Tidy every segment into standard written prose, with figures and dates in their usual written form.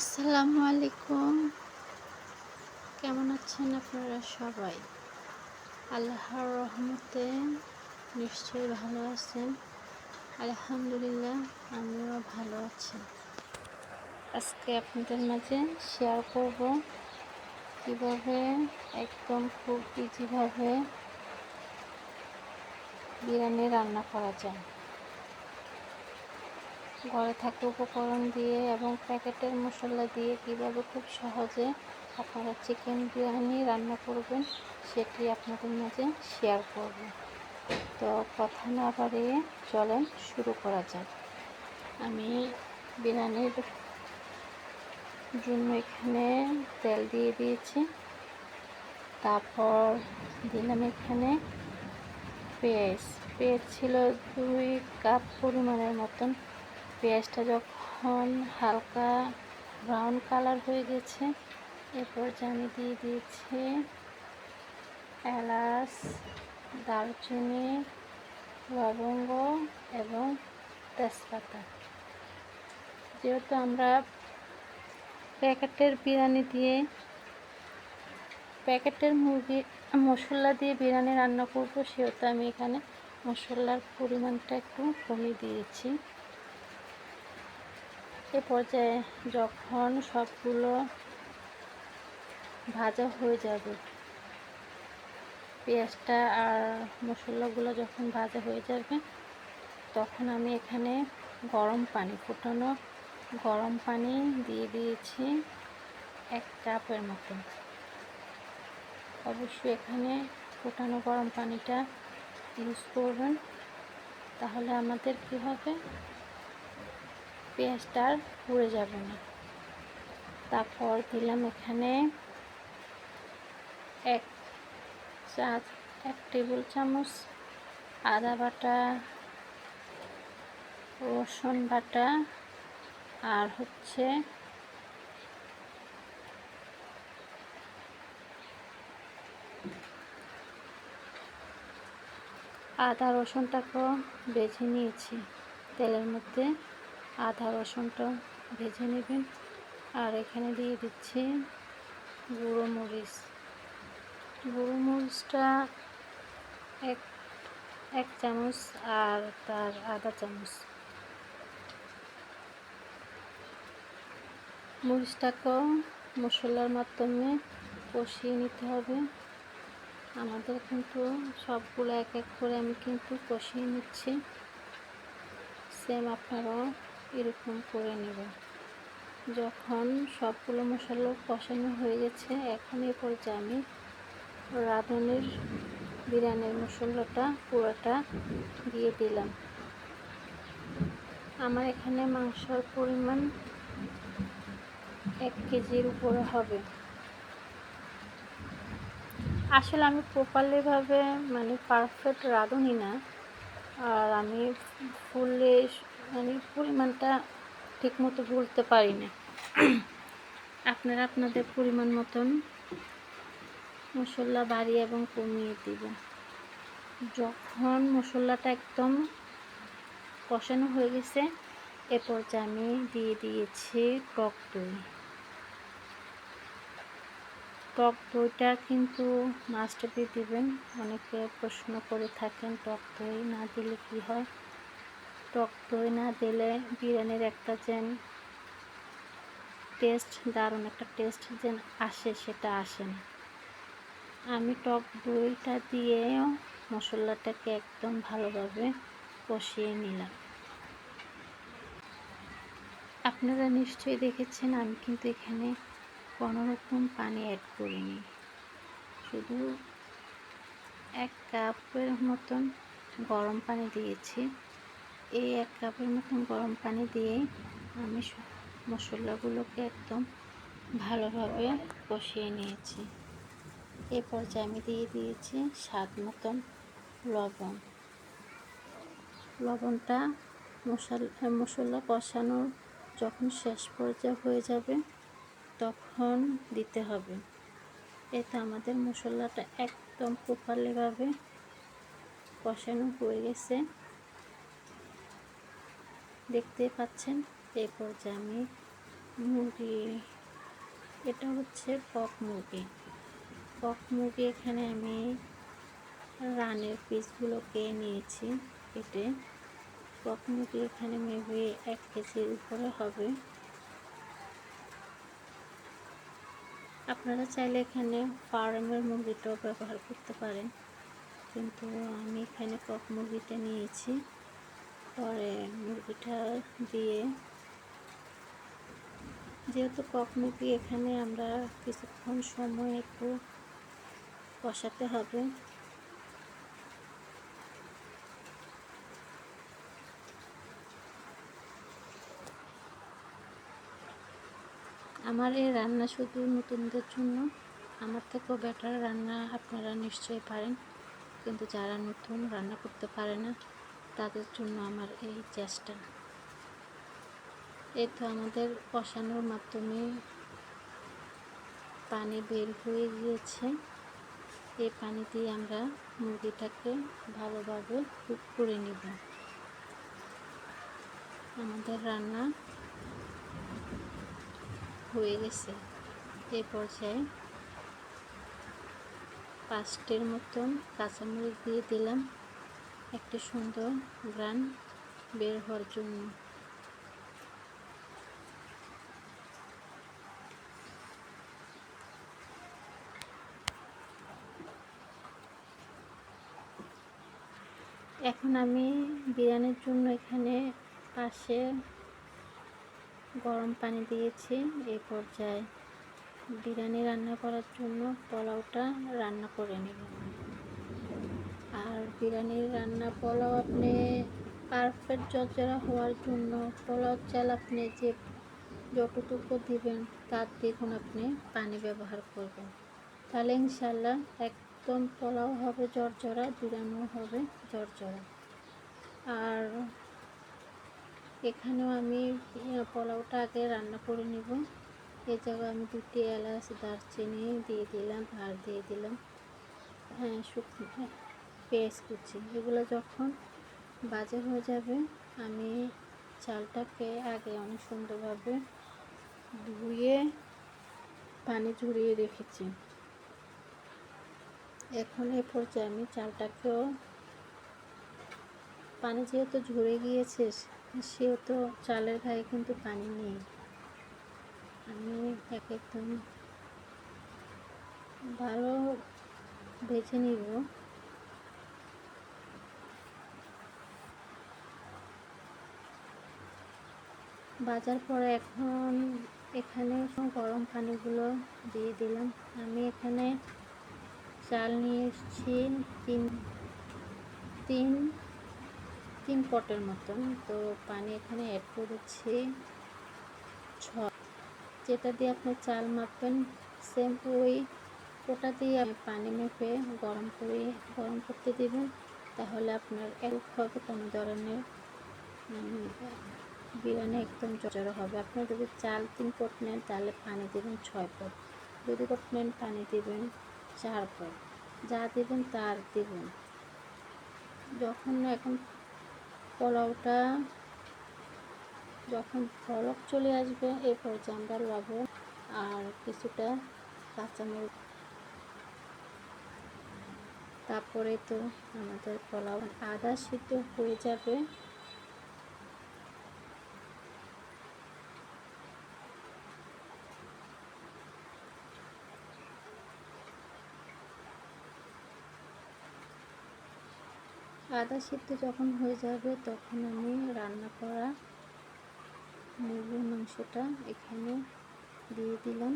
আসসালামু আলাইকুম। কেমন আছেন আপনারা সবাই? আল্লাহর রহমতে নিশ্চয়ই ভালো আছেন। আলহামদুলিল্লাহ, আমিও ভালো আছি। আজকে আপনাদের মাঝে শেয়ার করব কিভাবে একদম খুব ইজিভাবে বিরিয়ানি রান্না করা যায়। ঘরে থাকা উপকরণ দিয়ে এবং প্যাকেটের মশলা দিয়ে কিভাবে খুব সহজে আপনারা চিকেন বিরিয়ানি রান্না করবেন সেটি আপনাদের মাঝে শেয়ার করব। তো কথা না বাড়িয়ে চলেন শুরু করা যাক। আমি বিরিয়ানির জন্য এখানে তেল দিয়ে দিয়েছি, তারপর দিলাম এখানে পেঁয়াজ ছিল 2 কাপ পরিমাণের মতন। পেঁয়াজটা যখন হালকা ব্রাউন কালার হয়ে গেছে, এরপর আমি দিয়ে দিয়েছি এলাচ, দারচিনি, লবঙ্গ এবং তেজপাতা। যেহেতু আমরা প্যাকেটের মশলা দিয়ে বিরিয়ানি রান্না করব, সেহেতু আমি এখানে মশলার পরিমাণটা একটু কমিয়ে দিয়েছি। এ পর্যায়ে যখন সবগুলো ভাজা হয়ে যাবে, পেঁয়াজটা আর মশলাগুলো যখন ভাজা হয়ে যাবে, তখন আমি এখানে ফুটানো গরম পানি দিয়ে দিয়েছি 1 কাপের মতো। অবশ্যই এখানে ফুটানো গরম পানিটা ইউজ করবেন, তাহলে আমাদের কি হবে, পেঁয়াজটা আর পুড়ে যাবে না। তারপর দিলাম এখানে 1 টেবিল চামচ আদা বাটা, রসুন বাটা, আর আদা রসুনটাকেও ভেজে নিয়েছি তেলের মধ্যে। আদা রসুনটা ভেজে নেবেন। আর এখানে দিয়ে দিচ্ছি গুঁড়ো মরিচটা এক চামচ, আর তার আধা চামচ। মরিচটাকেও মশলার মাধ্যমে কষিয়ে নিতে হবে। আমাদের কিন্তু সবগুলো এক এক করে আমি কিন্তু কষিয়ে নিচ্ছি। সেম আপনারাও এরকম করে নেবেন। যখন সবগুলো মশলা কষানো হয়ে গেছে, এখন এ পর্যায়ে আমি রাঁধুনির বিরিয়ানির মশলাটা পুরোটা দিয়ে দিলাম। আমার এখানে মাংসর পরিমাণ 1 কেজির উপরে হবে। আসলে আমি প্রপারলিভাবে পারফেক্ট রাঁধুনি না, আর আমি পরিমাণটা ঠিক মতো বলতে পারি না। আপনারা আপনাদের পরিমাণ মতন মশলা বাড়িয়ে এবং কমিয়ে দিবেন। যখন মশলাটা একদম কষানো হয়ে গেছে, এ পর্যায়ে আমি দিয়ে দিয়েছি টক দইটা কিন্তু মাস্ট বি দিবেন। অনেকে প্রশ্ন করে থাকেন টক দই না দিলে কি হয়। টক দই না দিলে বিরিয়ানির একটা দারুণ একটা টেস্ট আসে, সেটা আসে না। আমি টক দইটা দিয়েও মশলাটাকে একদম ভালোভাবে কষিয়ে নিলাম। আপনারা নিশ্চয়ই দেখেছেন, আমি কিন্তু এখানে কোনো রকম পানি অ্যাড করিনি। শুধু 1 কাপের মতন গরম পানি দিয়েছি। এই 1 কাপের মতন গরম পানি দিয়ে আমি মশলাগুলোকে একদম ভালোভাবে কষিয়ে নিয়েছি। এ পর্যায়ে আমি দিয়ে দিয়েছি স্বাদ মতন লবণটা মশলা কষানোর যখন শেষ পর্যায়ে হয়ে যাবে, তখন দিতে হবে। এতে আমাদের মশলাটা একদম প্রপারলিভাবে কষানো হয়ে গেছে, দেখতেই পাচ্ছেন। এই পর্যায়ে আমি এটা হচ্ছে কক মুরগি। কক মুরগি এখানে আমি রানের পিসগুলোকে নিয়েছি কেটে। কক মুরগি এখানে মেবি 1 কেজির উপরে হবে। আপনারা চাইলে এখানে ফার্মের মুরগিটাও ব্যবহার করতে পারেন, কিন্তু আমি এখানে কক মুরগিটা নিয়েছি। পরে মুরগিটা দিয়ে, যেহেতু কক মুরগি এখানে আমরা কিছুক্ষণ সময় একটু কষাতে হবে। আমার এই রান্না শুধু নতুনদের জন্য, আমার থেকেও বেটার রান্না আপনারা নিশ্চয়ই পারেন, কিন্তু যারা নতুন রান্না করতে পারে না তাদের জন্য আমার এই চেষ্টা। এই তো আমাদের কষানোর মাধ্যমে পানি বের হয়ে গিয়েছে। এই পানি দিয়ে আমরা মুরগিটাকে ভালোভাবে কুক করে নেব। আমাদের রান্না হয়ে গেছে। এই পর্যায়ে 5টির মতন কাঁচামরিচ দিয়ে দিলাম একটি সুন্দর ঘ্রাণ বের হওয়ার জন্য। এখন আমি বিরিয়ানির জন্য এখানে পাশে গরম পানি দিয়েছি। এই পর্যায়ে বিরিয়ানি রান্না করার জন্য পোলাওটা রান্না করে নেব। আর বিরিয়ানির রান্না পোলাও আপনি পারফেক্ট ঝরঝরা হওয়ার জন্য পোলাও চাল আপনি যে যতটুকু দিবেন তার দ্বিগুণ আপনি পানি ব্যবহার করবেন, তাহলে ইনশাল্লাহ একদম পোলাও হবে ঝরঝরা, বিরিয়ানিও হবে ঝরঝরা। আর এখানেও আমি পোলাওটা আগে রান্না করে নেব। এই জায়গায় আমি 2টি এলাচ, দারচিনি দিয়ে দিলাম, আর দিয়ে দিলাম শুকনো পেঁয়াজ কুচি। এগুলো যখন ভাজা হয়ে যাবে, আমি চালটাকে আগে অনেক সুন্দরভাবে ধুয়ে পানি ঝরিয়ে রেখেছি। এখন এ পর্যায়ে আমি চালটাকেও, পানি যেহেতু ঝরে গিয়েছে সেহেতু চালের গায়ে কিন্তু পানি নেই। আমি একদম ভালো ভেজে নিব। ভাজার পরে এখন এখানে গরম পানিগুলো দিয়ে দিলাম। আমি এখানে চাল নিয়ে এসেছি তিন পটের মতন। তো পানি এখানে অ্যাড করেছি 6। যেটা দিয়ে আপনি চাল মাপবেন সেম ওটা দিয়ে পানি মেপে গরম করতে দিবেন। তাহলে আপনার এক হবে, কোনো ধরনের বিরিয়ানি একদম ঝরঝরা হবে। আপনি যদি চাল 3 পট নেন তাহলে পানি দেবেন 6 পট, যদি পট নেন পানি দেবেন 4 পট, যা দেবেন তার দেবেন। এখন পোলাওটা যখন বলক চলে আসবে, এই পর্যায়ে আমরা লবণ আর কিছুটা কাঁচামরিচ, তারপরে তো আমাদের পোলাও আধা সিদ্ধ হয়ে যাবে। আদা সিদ্ধ যখন হয়ে যাবে তখন আমি রান্না করা মুরগির মাংসটা এখানে দিয়ে দিলাম।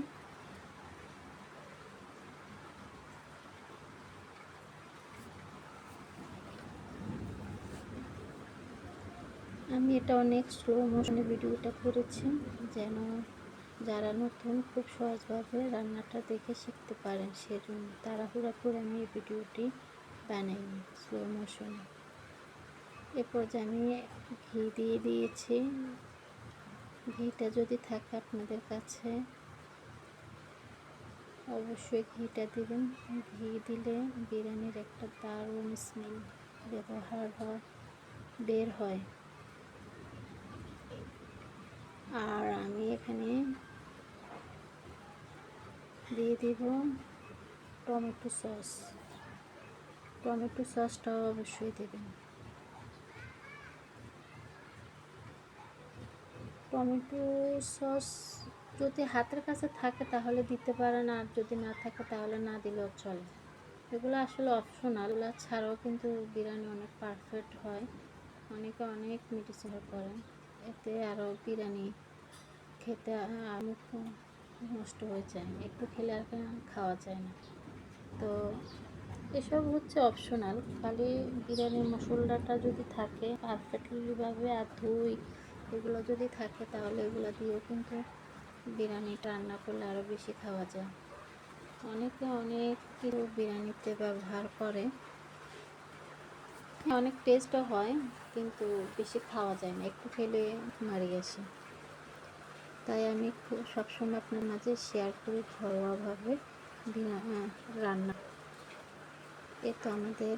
আমি এটা অনেক স্লো মোশনে ভিডিওটা করেছি, যেন যারা নতুন খুব সহজভাবে রান্নাটা দেখে শিখতে পারেন, সেজন্য তাড়াহুড়া করে আমি এই ভিডিওটি বানাইনি স্লো মোশনে। এ পর্যায়ে আমি ঘি দিয়ে দিয়েছি। ঘিটা যদি থাকে আপনাদের কাছে অবশ্যই ঘিটা দিবেন। ঘি দিলে বিরিয়ানির একটা দারুণ স্মেল বের হয়। আর আমি এখানে দিব টমেটো সস। টমেটো সসটাও অবশ্যই দেবেন। টমেটো সস যদি হাতের কাছে থাকে তাহলে দিতে পারেন, আর যদি না থাকে তাহলে না দিলেও চলে। এগুলো আসলে অপশনাল, এগুলো ছাড়াও কিন্তু বিরিয়ানি অনেক পারফেক্ট হয়। অনেকে অনেক মেডিসিন করেন, এতে আরও বিরিয়ানি খেতে মুখ নষ্ট হয়ে যায়, একটু খেলে আর খাওয়া যায় না। তো এসব হচ্ছে অপশনাল, খালি বিরিয়ানির মশলাটা যদি থাকে পারফেক্টলিভাবে আর ধুই এগুলো যদি থাকে তাহলে এগুলো দিয়েও কিন্তু বিরিয়ানিটা রান্না করলে আরও বেশি খাওয়া যায়। অনেকে অনেক কিছু বিরিয়ানিতে ব্যবহার করে, অনেক টেস্টও হয়, কিন্তু বেশি খাওয়া যায় না, একটু খেলে মারি আসে। তাই আমি সবসময় আপনার মাঝে শেয়ার করি ঘরোয়াভাবে রান্না। এই তো আমাদের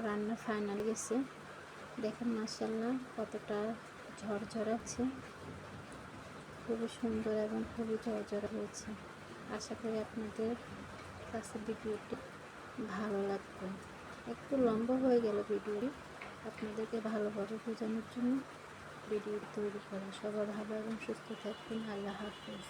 রান্না ফাইনাল গেছে, দেখেন মাশাআল্লাহ কতটা ঝরঝরা আছে, খুবই সুন্দর এবং খুবই ঝরঝরা হয়েছে। আশা করি আপনাদের কাছে ভিডিওটি ভালো লাগবে। একটু লম্বা হয়ে গেল ভিডিওটি, আপনাদেরকে ভালোভাবে বোঝানোর জন্য ভিডিও তৈরি করা। সবাই ভালো এবং সুস্থ থাকবেন। আল্লাহ হাফেজ।